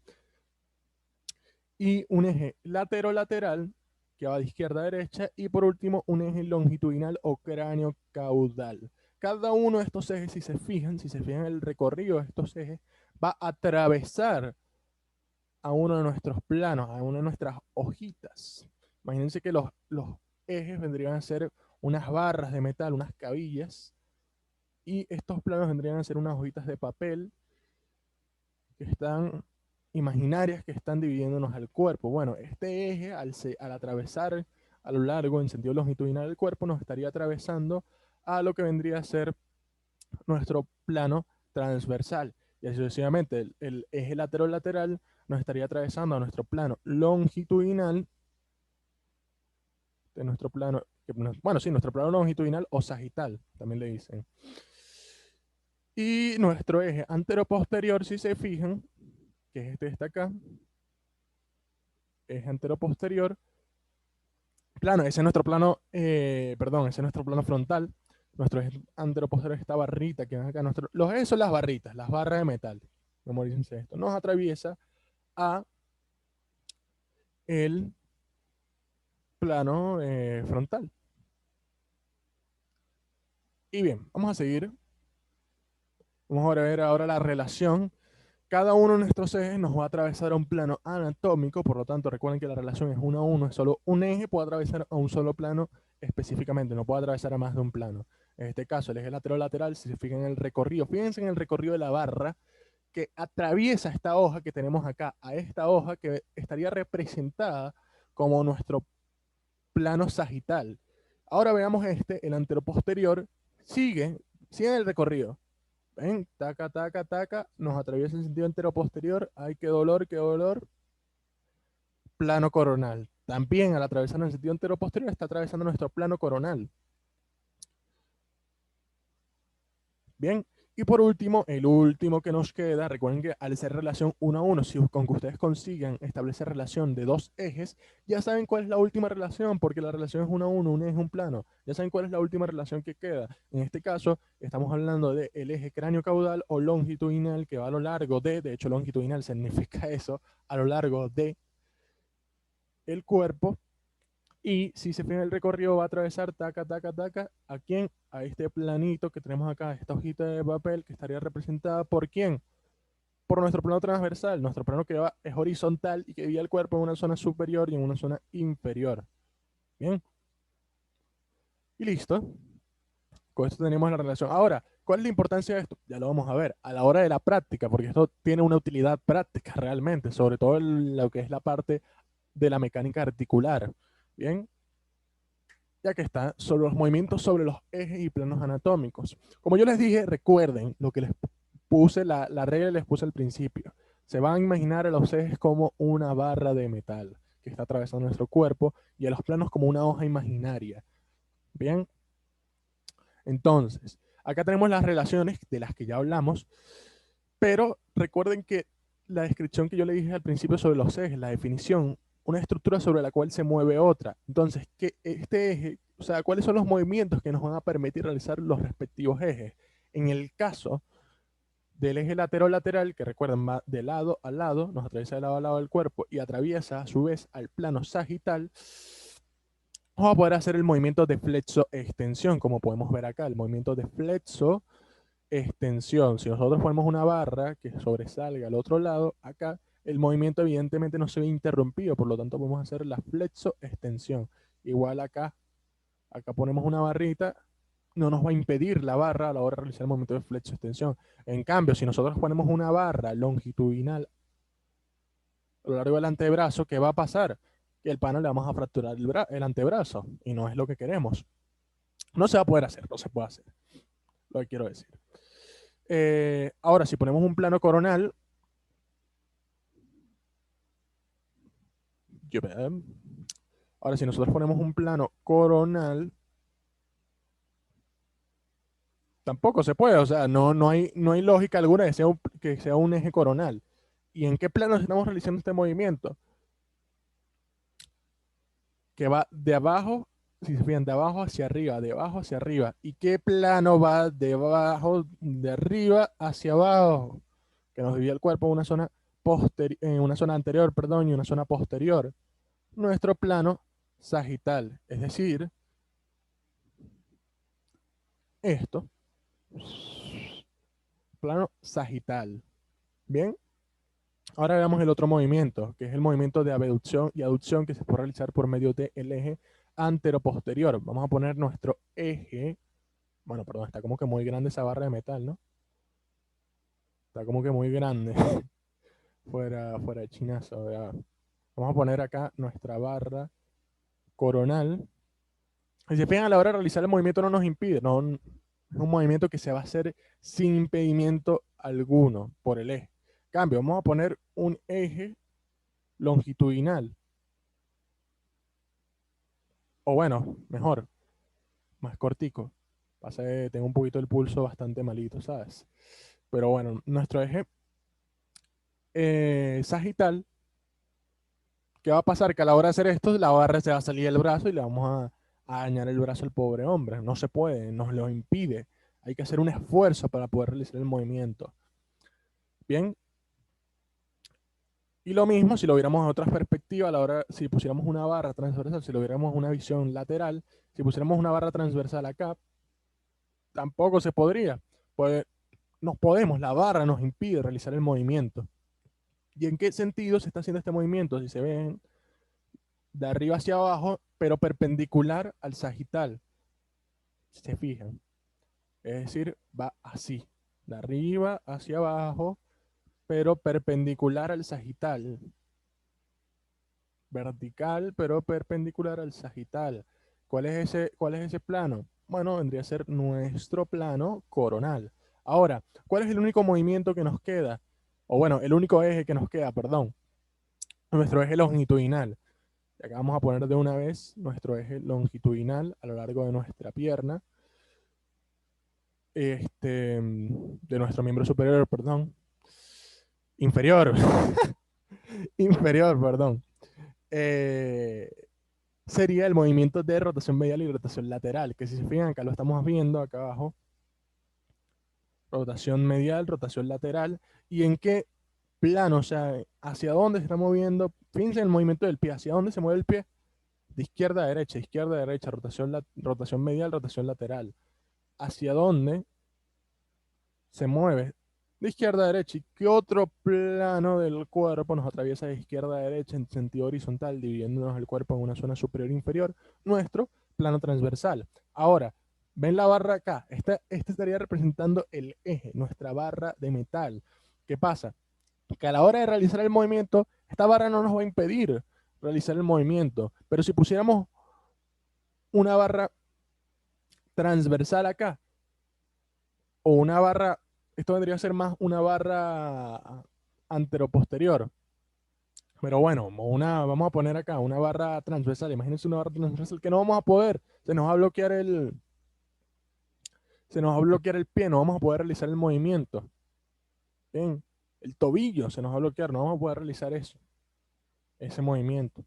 Y un eje latero-lateral, que va de izquierda a derecha. Y por último, un eje longitudinal o cráneo caudal. Cada uno de estos ejes, si se fijan el recorrido de estos ejes, va a atravesar a uno de nuestros planos, a una de nuestras hojitas. Imagínense que los ejes vendrían a ser unas barras de metal, unas cabillas, y estos planos vendrían a ser unas hojitas de papel que están imaginarias, que están dividiéndonos al cuerpo. Bueno, este eje, al atravesar a lo largo, en sentido longitudinal del cuerpo, nos estaría atravesando a lo que vendría a ser nuestro plano transversal. Y así sucesivamente, el eje lateral nos estaría atravesando a nuestro plano longitudinal, de nuestro plano, bueno, sí, nuestro plano longitudinal o sagital, también le dicen. Y nuestro eje antero-posterior, si se fijan, que es este que está acá, eje antero-posterior, plano, ese es nuestro plano, perdón, ese es nuestro plano frontal. Nuestro eje antero-posterior es esta barrita que ven acá. Los ejes son las barritas, las barras de metal. Memorícense esto. Nos atraviesa a el plano frontal. Y bien, vamos a seguir. Vamos a ver ahora la relación. Cada uno de nuestros ejes nos va a atravesar a un plano anatómico, por lo tanto recuerden que la relación es 1 a 1, es solo un eje puede atravesar a un solo plano específicamente, no puede atravesar a más de un plano. En este caso, el eje lateral-lateral, si se fijan en el recorrido, fíjense en el recorrido de la barra que atraviesa esta hoja que tenemos acá, a esta hoja que estaría representada como nuestro plano sagital. Ahora veamos el anteroposterior, sigue el recorrido. ¿Ven? Taca, taca, taca, nos atraviesa en sentido anteroposterior, ay, qué dolor, plano coronal. También al atravesar en el sentido anteroposterior está atravesando nuestro plano coronal. Bien, y por último, el último que nos queda, recuerden que al ser relación 1 a 1, si con que ustedes consigan establecer relación de dos ejes, ya saben cuál es la última relación, porque la relación es 1 a 1, un eje, un plano. Ya saben cuál es la última relación que queda. En este caso, estamos hablando del eje cráneo-caudal o longitudinal que va a lo largo de hecho longitudinal significa eso, a lo largo de el cuerpo. Y si se fijan el recorrido va a atravesar taca, taca, taca, ¿a quién? A este planito que tenemos acá, esta hojita de papel que estaría representada por quién? Por nuestro plano transversal, nuestro plano que va, es horizontal y que divide el cuerpo en una zona superior y en una zona inferior. Bien. Y listo. Con esto tenemos la relación. Ahora, ¿cuál es la importancia de esto? Ya lo vamos a ver a la hora de la práctica, porque esto tiene una utilidad práctica realmente, sobre todo en lo que es la parte de la mecánica articular. Bien, ya que está sobre los movimientos sobre los ejes y planos anatómicos. Como yo les dije, recuerden lo que les puse, la regla les puse al principio. Se van a imaginar a los ejes como una barra de metal que está atravesando nuestro cuerpo y a los planos como una hoja imaginaria. Bien, entonces, acá tenemos las relaciones de las que ya hablamos, pero recuerden que la descripción que yo le dije al principio sobre los ejes, la definición, una estructura sobre la cual se mueve otra. Entonces, que este eje, o sea, ¿cuáles son los movimientos que nos van a permitir realizar los respectivos ejes? En el caso del eje lateral, que recuerden va de lado a lado, nos atraviesa de lado a lado del cuerpo y atraviesa a su vez al plano sagital, vamos a poder hacer el movimiento de flexo-extensión, como podemos ver acá, el movimiento de flexo-extensión. Si nosotros ponemos una barra que sobresalga al otro lado, acá el movimiento evidentemente no se ve interrumpido, por lo tanto podemos hacer la flexo-extensión. Igual acá ponemos una barrita, no nos va a impedir la barra a la hora de realizar el movimiento de flexo-extensión. En cambio, si nosotros ponemos una barra longitudinal a lo largo del antebrazo, ¿qué va a pasar? Que el pana le vamos a fracturar el antebrazo y no es lo que queremos. No se va a poder hacer, no se puede hacer, lo que quiero decir. Ahora, si ponemos un plano coronal, ahora si nosotros ponemos un plano coronal, tampoco se puede, o sea, no hay lógica alguna que sea un eje coronal. ¿Y en qué plano estamos realizando este movimiento? Que va de abajo, si se fijan, de abajo hacia arriba, de abajo hacia arriba. ¿Y qué plano va de abajo, de arriba hacia abajo? Que nos divide el cuerpo en una zona anterior, perdón, y una zona posterior. Nuestro plano sagital, es decir, esto, plano sagital. Bien, ahora veamos el otro movimiento, que es el movimiento de abducción y aducción que se puede realizar por medio del eje anteroposterior. Vamos a poner nuestro eje. Bueno, perdón, está como que muy grande esa barra de metal, ¿no? Está como que muy grande. fuera de chinazo. ¿Verdad? Vamos a poner acá nuestra barra coronal. Y si fijan, a la hora de realizar el movimiento no nos impide. No, es un movimiento que se va a hacer sin impedimento alguno por el eje. Cambio, vamos a poner un eje longitudinal. O bueno, mejor, más cortico. Pasa que tengo un poquito el pulso bastante malito, ¿sabes? Pero bueno, nuestro eje sagital, ¿qué va a pasar? Que a la hora de hacer esto, la barra se va a salir del brazo y le vamos a dañar el brazo al pobre hombre. No se puede, nos lo impide. Hay que hacer un esfuerzo para poder realizar el movimiento. Bien. Y lo mismo si lo viéramos en otra perspectiva, a la hora, si pusiéramos una barra transversal, si lo viéramos una visión lateral, si pusiéramos una barra transversal acá, tampoco se podría. Pues nos podemos, la barra nos impide realizar el movimiento. ¿Y en qué sentido se está haciendo este movimiento? Si se ven de arriba hacia abajo, pero perpendicular al sagital, si se fijan. Es decir, va así, de arriba hacia abajo, pero perpendicular al sagital. Vertical, pero perpendicular al sagital. Cuál es ese plano? Bueno, vendría a ser nuestro plano coronal. Ahora, ¿cuál es el único movimiento que nos queda? O bueno, el único eje que nos queda, perdón. Nuestro eje longitudinal. Y acá vamos a poner de una vez nuestro eje longitudinal a lo largo de nuestra pierna. De nuestro miembro superior, perdón. Inferior. Inferior, perdón. Eh, Sería el movimiento de rotación medial y rotación lateral, que si se fijan acá lo estamos viendo, acá abajo, rotación medial, rotación lateral, y en qué plano, o sea, hacia dónde se está moviendo, fíjense en el movimiento del pie, hacia dónde se mueve el pie, de izquierda a derecha, rotación medial, rotación lateral, hacia dónde se mueve de izquierda a derecha, y qué otro plano del cuerpo nos atraviesa de izquierda a derecha en sentido horizontal, dividiéndonos el cuerpo en una zona superior e inferior, nuestro plano transversal. Ahora, ven la barra acá, esta estaría representando el eje, nuestra barra de metal. ¿Qué pasa? Que a la hora de realizar el movimiento, esta barra no nos va a impedir realizar el movimiento, pero si pusiéramos una barra transversal acá, o una barra, esto vendría a ser más una barra anteroposterior. Pero bueno, vamos a poner acá una barra transversal. Imagínense una barra transversal que no vamos a poder. Se nos va a bloquear el pie, no vamos a poder realizar el movimiento. Bien, el tobillo se nos va a bloquear, no vamos a poder realizar ese movimiento.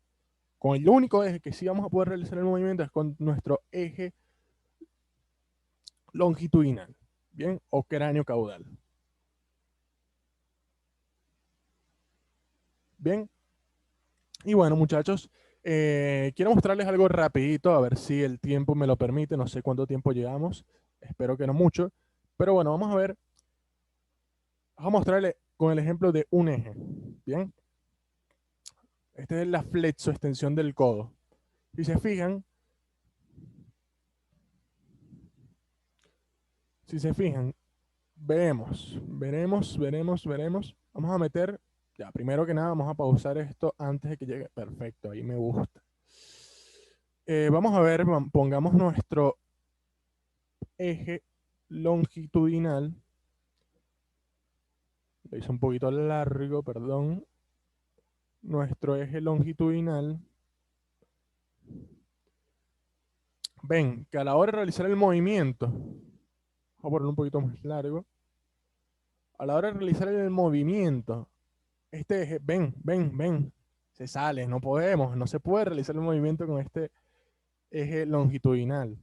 Con el único eje que sí vamos a poder realizar el movimiento es con nuestro eje longitudinal, bien, o cráneo caudal. Bien, y bueno, muchachos, quiero mostrarles algo rapidito, a ver si el tiempo me lo permite. No sé cuánto tiempo llevamos, espero que no mucho. Pero bueno, vamos a mostrarles con el ejemplo de un eje. Bien, esta es la flexoextensión del codo. Si se fijan, si se fijan, veremos. Vamos a meter, ya, primero que nada, vamos a pausar esto antes de que llegue. Perfecto, ahí me gusta. Vamos a ver, pongamos nuestro eje longitudinal. Lo hice un poquito largo, perdón. Nuestro eje longitudinal. Ven, que a la hora de realizar el movimiento, vamos a ponerlo un poquito más largo. A la hora de realizar el movimiento, este eje, ven, se sale, no se puede realizar el movimiento con este eje longitudinal.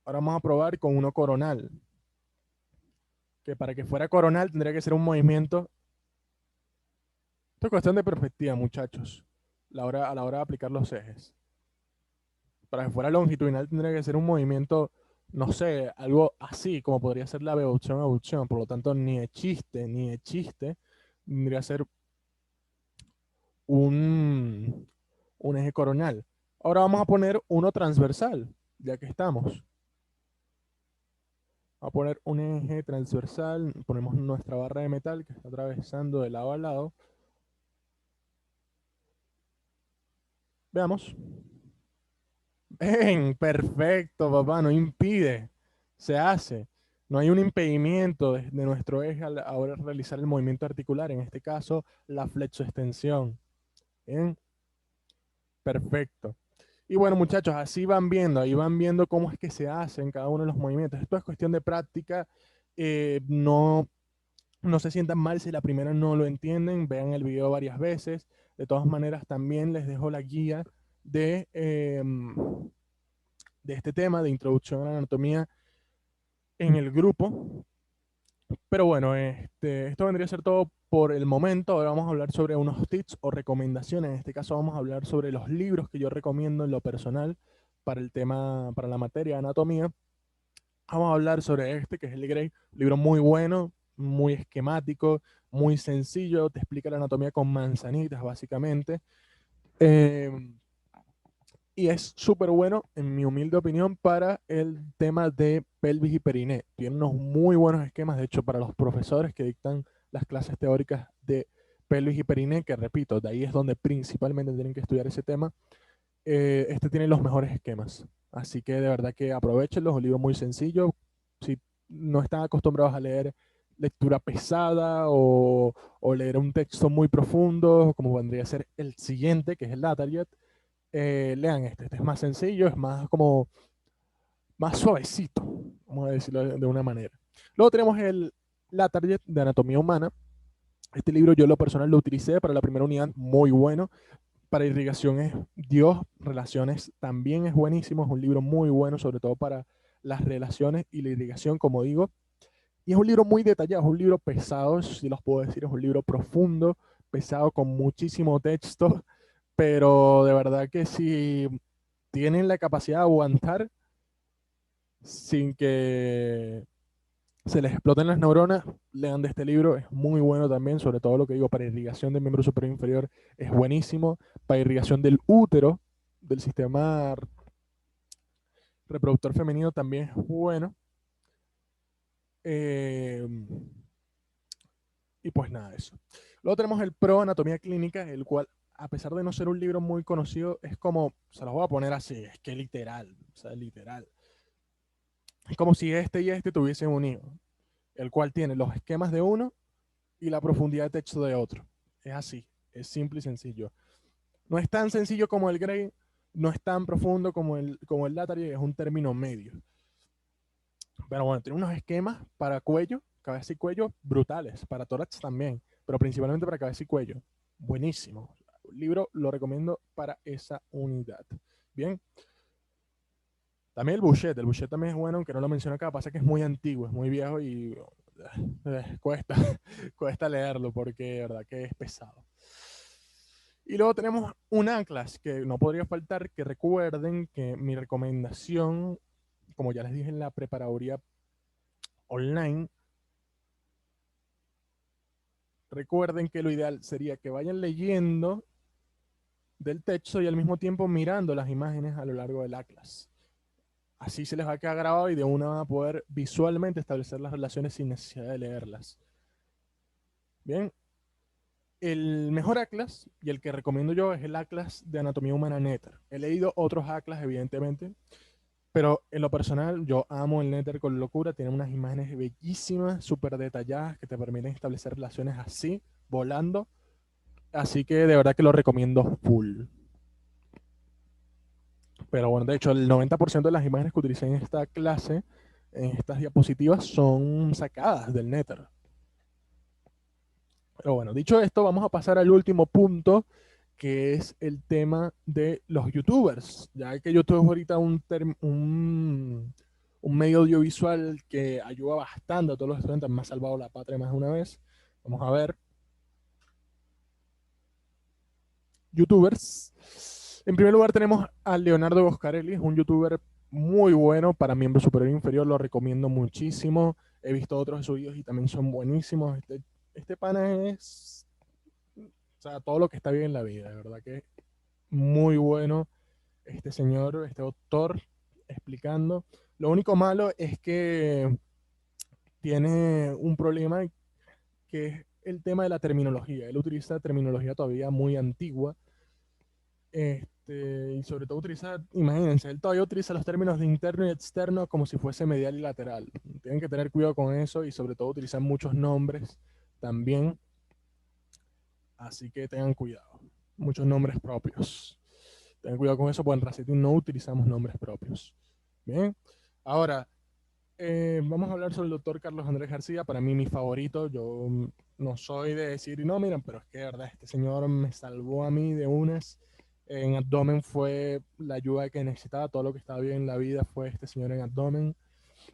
Ahora vamos a probar con uno coronal, que para que fuera coronal tendría que ser un movimiento. Esto es cuestión de perspectiva, muchachos, a la hora de aplicar los ejes. Para que fuera longitudinal tendría que ser un movimiento, no sé, algo así, como podría ser la abducción. Por lo tanto, ni de chiste, tendría que ser un, un eje coronal. Ahora vamos a poner uno transversal, ya que estamos. Vamos a poner un eje transversal, ponemos nuestra barra de metal que está atravesando de lado a lado. Veamos. Ven, perfecto, papá, no impide, se hace. No hay un impedimento de nuestro eje a la hora de realizar el movimiento articular, en este caso la flexoextensión. Bien, perfecto. Y bueno, muchachos, ahí van viendo cómo es que se hacen cada uno de los movimientos. Esto es cuestión de práctica. No, no se sientan mal si la primera no lo entienden, vean el video varias veces. De todas maneras, también les dejo la guía de este tema de introducción a la anatomía en el grupo. Pero bueno, esto vendría a ser todo por el momento. Ahora vamos a hablar sobre unos tips o recomendaciones. En este caso vamos a hablar sobre los libros que yo recomiendo en lo personal para el tema, para la materia de anatomía. Vamos a hablar sobre este, que es el Grey, un libro muy bueno, muy esquemático, muy sencillo, te explica la anatomía con manzanitas, básicamente. Eh, Y es súper bueno, en mi humilde opinión, para el tema de pelvis y periné. Tiene unos muy buenos esquemas, de hecho, para los profesores que dictan las clases teóricas de pelvis y periné, que repito, de ahí es donde principalmente tienen que estudiar ese tema. Este tiene los mejores esquemas. Así que de verdad que aprovechenlo, es un libro muy sencillo. Si no están acostumbrados a leer lectura pesada o leer un texto muy profundo, como vendría a ser el siguiente, que es el Latarjet, lean este. Este es más sencillo, es más como más suavecito, vamos a decirlo de una manera. Luego tenemos el Latarjet de Anatomía Humana. Este libro yo lo personal lo utilicé para la primera unidad, muy bueno. Para irrigación es Dios, relaciones también es buenísimo, es un libro muy bueno, sobre todo para las relaciones y la irrigación, como digo. Y es un libro muy detallado, es un libro pesado, si los puedo decir, es un libro profundo, pesado, con muchísimo texto, pero de verdad que si tienen la capacidad de aguantar sin que se les exploten las neuronas, lean de este libro, es muy bueno también, sobre todo lo que digo para irrigación del miembro superior e inferior, es buenísimo, para irrigación del útero, del sistema reproductor femenino también es bueno. Eh, y pues nada, eso. Luego tenemos el Pro Anatomía Clínica, el cual, a pesar de no ser un libro muy conocido, es como, se los voy a poner así, es que literal, o sea, literal. Es como si este y este tuviesen unido, el cual tiene los esquemas de uno y la profundidad de texto de otro. Es así, es simple y sencillo. No es tan sencillo como el Gray, no es tan profundo como el Latari, es un término medio. Pero bueno, tiene unos esquemas para cuello, cabeza y cuello brutales, para tórax también, pero principalmente para cabeza y cuello. Buenísimo. El libro lo recomiendo para esa unidad. Bien. También el Bouchet también es bueno, aunque no lo menciono acá, pasa que es muy antiguo, es muy viejo y cuesta, cuesta leerlo porque de verdad que es pesado. Y luego tenemos un Atlas que no podría faltar, que recuerden que mi recomendación, como ya les dije en la preparaduría online, recuerden que lo ideal sería que vayan leyendo del texto y al mismo tiempo mirando las imágenes a lo largo del Atlas. Así se les va a quedar grabado y de una van a poder visualmente establecer las relaciones sin necesidad de leerlas. Bien, el mejor Atlas y el que recomiendo yo es el Atlas de Anatomía Humana Nether. He leído otros Atlas, evidentemente, pero en lo personal yo amo el Nether con locura. Tiene unas imágenes bellísimas, súper detalladas, que te permiten establecer relaciones así, volando. Así que de verdad que lo recomiendo full. Pero bueno, de hecho, el 90% de las imágenes que utilicé en esta clase, en estas diapositivas, son sacadas del Nether. Pero bueno, dicho esto, vamos a pasar al último punto, que es el tema de los youtubers. Ya que YouTube es ahorita un medio audiovisual que ayuda bastante a todos los estudiantes, me ha salvado la patria más de una vez. Vamos a ver. Youtubers. En primer lugar tenemos a Leonardo Boscarelli, es un youtuber muy bueno para miembro superior e inferior, lo recomiendo muchísimo. He visto otros de sus videos y también son buenísimos. Este pana es, o sea, todo lo que está bien en la vida, de verdad que muy bueno este señor, este doctor explicando. Lo único malo es que tiene un problema que es el tema de la terminología. Él utiliza terminología todavía muy antigua. Y sobre todo utiliza, imagínense, él todavía utiliza los términos de interno y externo como si fuese medial y lateral. Tienen que tener cuidado con eso y sobre todo utilizan muchos nombres también. Así que tengan cuidado. Muchos nombres propios. Tengan cuidado con eso, porque en Racetin no utilizamos nombres propios. Bien. Ahora, vamos a hablar sobre el doctor Carlos Andrés García. Para mí, mi favorito. Yo no soy de decir, no, miren, pero es que de verdad, este señor me salvó a mí de unas. En abdomen fue la ayuda que necesitaba. Todo lo que estaba bien en la vida fue este señor en abdomen.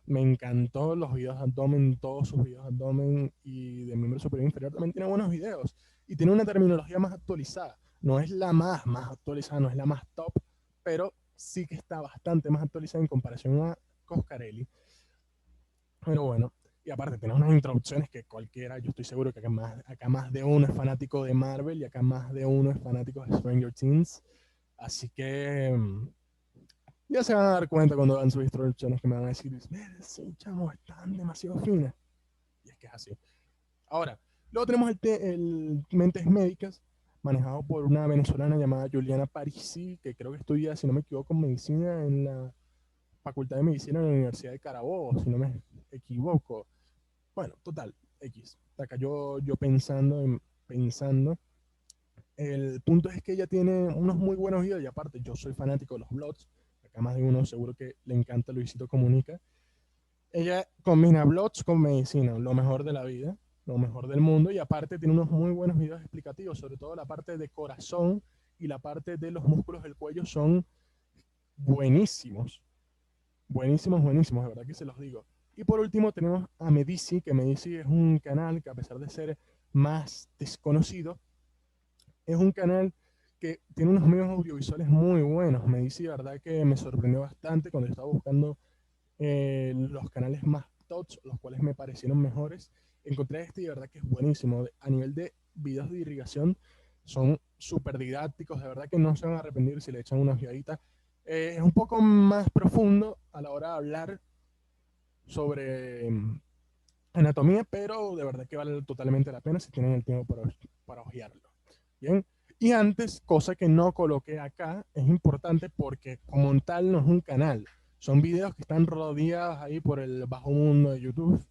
Me encantó los videos de abdomen, todos sus videos de abdomen y de miembro superior e inferior también tiene buenos videos. Y tiene una terminología más actualizada. No es la más actualizada, no es la más top, pero sí que está bastante más actualizada en comparación a Coscarelli. Pero bueno, y aparte tiene unas introducciones que cualquiera, yo estoy seguro que acá más de uno es fanático de Marvel y acá más de uno es fanático de Stranger Things. Así que ya se van a dar cuenta cuando vean sus instrucciones que me van a decir, sí, chamo, están demasiado finas. Y es que es así. Ahora, luego tenemos el Mentes Médicas, manejado por una venezolana llamada Juliana Parisi, que creo que estudia, si no me equivoco, medicina en la Facultad de Medicina de la Universidad de Carabobo, si no me equivoco. Bueno, total, X. Acá yo pensando. El punto es que ella tiene unos muy buenos videos y aparte yo soy fanático de los blogs. Acá más de uno seguro que le encanta Luisito Comunica. Ella combina blogs con medicina, lo mejor de la vida, lo mejor del mundo y aparte tiene unos muy buenos videos explicativos, sobre todo la parte de corazón y la parte de los músculos del cuello son buenísimos. Buenísimos, buenísimos, de verdad que se los digo. Y por último tenemos a Medici, que Medici es un canal que a pesar de ser más desconocido, es un canal que tiene unos medios audiovisuales muy buenos. Medici, de verdad que me sorprendió bastante cuando estaba buscando los canales más tops, los cuales me parecieron mejores. Encontré este y de verdad que es buenísimo. A nivel de videos de irrigación, son súper didácticos, de verdad que no se van a arrepentir si le echan una ojeadita. Es un poco más profundo a la hora de hablar sobre anatomía, pero de verdad que vale totalmente la pena si tienen el tiempo para ojearlo. Bien. Y antes, cosa que no coloqué acá, es importante porque como tal no es un canal, son videos que están rodeados ahí por el bajo mundo de YouTube.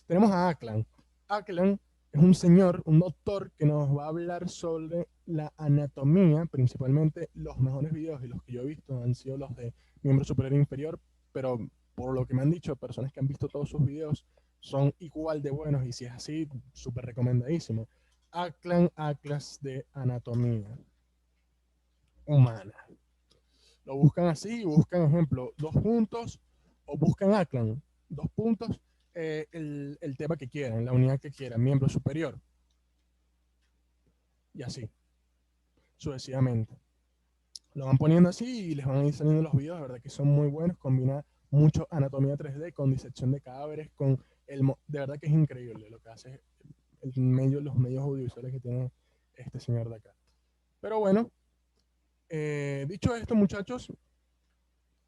Tenemos a Aklan. Aklan es un señor, un doctor que nos va a hablar sobre la anatomía, principalmente los mejores videos y los que yo he visto han sido los de miembro superior e inferior, pero por lo que me han dicho, personas que han visto todos sus videos son igual de buenos y si es así, súper recomendadísimo. Aklan Atlas de Anatomía Humana. Lo buscan así, buscan ejemplo, dos puntos, o buscan Aklan, dos puntos, el tema que quieran, la unidad que quieran, miembro superior, y así, sucesivamente. Lo van poniendo así y les van a ir saliendo los videos, de verdad que son muy buenos, combina mucho anatomía 3D con disección de cadáveres, de verdad que es increíble lo que hace los medios audiovisuales que tiene este señor de acá. Pero bueno, dicho esto, muchachos,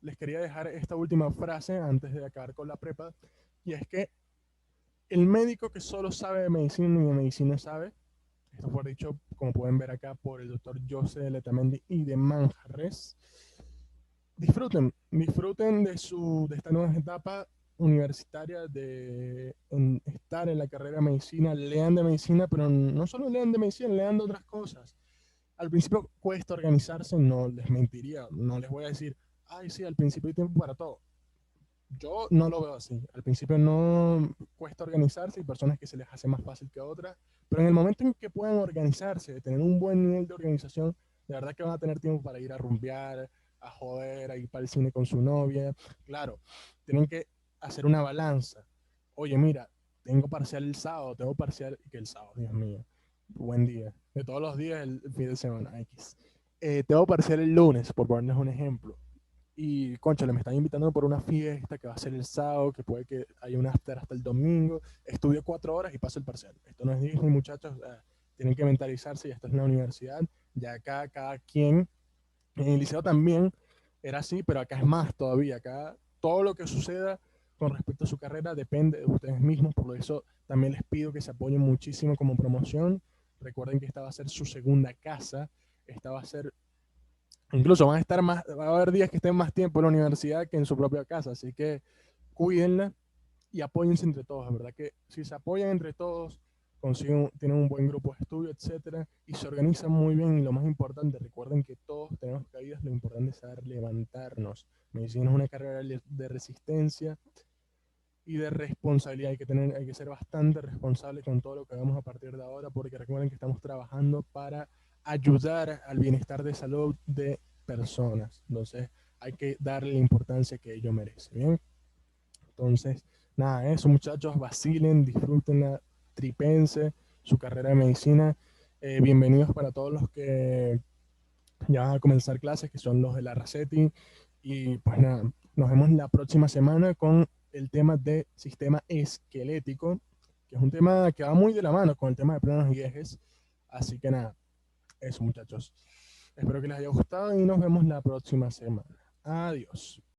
les quería dejar esta última frase antes de acabar con la prepa, y es que el médico que solo sabe de medicina ni de medicina sabe, esto fue dicho, como pueden ver acá, por el doctor José Letamendi y de Manjarres. Disfruten de esta nueva etapa universitaria, estar en la carrera de medicina, lean de medicina, pero no solo lean de medicina, lean de otras cosas. Al principio cuesta organizarse, no les mentiría, no les voy a decir, ay, sí, al principio hay tiempo para todo. Yo no lo veo así. Al principio no cuesta organizarse, hay personas que se les hace más fácil que otras, pero en el momento en que puedan organizarse, tener un buen nivel de organización, de verdad que van a tener tiempo para ir a rumbear, a joder, a ir para el cine con su novia. Claro, tienen que hacer una balanza. Oye, mira, tengo parcial el sábado, tengo parcial, que el sábado, Dios mío, buen día. De todos los días, el fin de semana, X. Tengo parcial el lunes, por ponerles un ejemplo y, conchale, me están invitando por una fiesta que va a ser el sábado, que puede que haya un after hasta el domingo. Estudio 4 horas y paso el parcial. Esto no es Disney, muchachos. Tienen que mentalizarse y esto es la universidad. Ya acá cada quien, en el liceo también era así, pero acá es más todavía. Acá todo lo que suceda con respecto a su carrera depende de ustedes mismos. Por eso también les pido que se apoyen muchísimo como promoción. Recuerden que esta va a ser su segunda casa. Esta va a ser Incluso va a haber días que estén más tiempo en la universidad que en su propia casa, así que cuídenla y apóyense entre todos, ¿verdad? Que si se apoyan entre todos, tienen un buen grupo de estudio, etcétera, y se organizan muy bien. Y lo más importante, recuerden que todos tenemos caídas, lo importante es saber levantarnos. Medicina es una carrera de resistencia y de responsabilidad. Hay que ser bastante responsable con todo lo que hagamos a partir de ahora, porque recuerden que estamos trabajando para ayudar al bienestar de salud de personas. Entonces, hay que darle la importancia que ello merece. Bien, entonces, nada, eso, muchachos, vacilen, disfruten, tripense su carrera de medicina. Bienvenidos para todos los que ya van a comenzar clases, que son los de la Racetti. Y pues nada, nos vemos la próxima semana con el tema de sistema esquelético, que es un tema que va muy de la mano con el tema de planos y ejes. Así que nada, eso, muchachos. Espero que les haya gustado y nos vemos la próxima semana. Adiós.